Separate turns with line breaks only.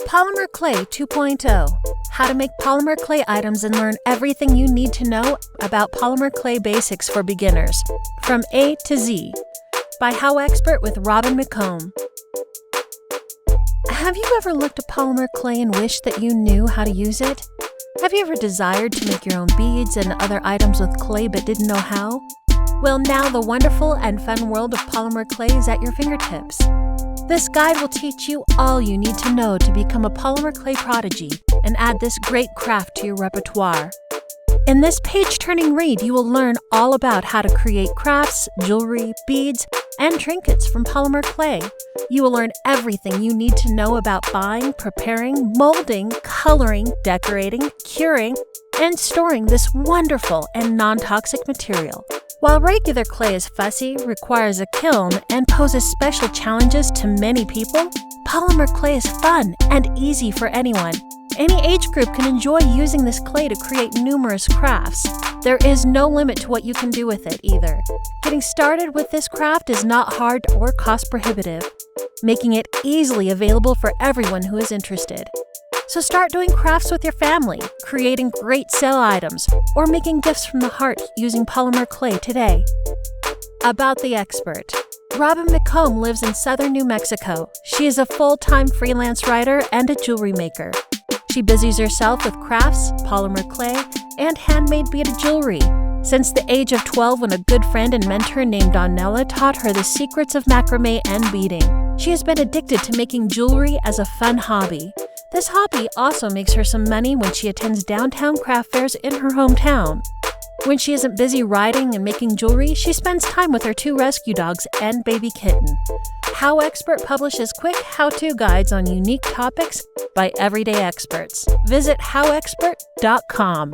Polymer Clay 2.0 – How to make polymer clay items and learn everything you need to know about polymer clay basics for beginners, from A to Z, by HowExpert with Robin McComb. Have you ever looked at polymer clay and wished that you knew how to use it? Have you ever desired to make your own beads and other items with clay but didn't know how? Well, now the wonderful and fun world of polymer clay is at your fingertips. This guide will teach you all you need to know to become a polymer clay prodigy and add this great craft to your repertoire. In this page-turning read, you will learn all about how to create crafts, jewelry, beads, and trinkets from polymer clay. You will learn everything you need to know about buying, preparing, molding, coloring, decorating, curing, and storing this wonderful and non-toxic material. While regular clay is fussy, requires a kiln, and poses special challenges to many people, polymer clay is fun and easy for anyone. Any age group can enjoy using this clay to create numerous crafts. There is no limit to what you can do with it either. Getting started with this craft is not hard or cost prohibitive, making it easily available for everyone who is interested. So start doing crafts with your family, creating great sale items, or making gifts from the heart using polymer clay today. About the expert. Robin McComb lives in southern New Mexico. She is a full-time freelance writer and a jewelry maker. She busies herself with crafts, polymer clay, and handmade beaded jewelry. Since the age of 12, when a good friend and mentor named Donella taught her the secrets of macrame and beading, she has been addicted to making jewelry as a fun hobby. This hobby also makes her some money when she attends downtown craft fairs in her hometown. When she isn't busy writing and making jewelry, she spends time with her 2 rescue dogs and baby kitten. HowExpert publishes quick how-to guides on unique topics by everyday experts. Visit howexpert.com.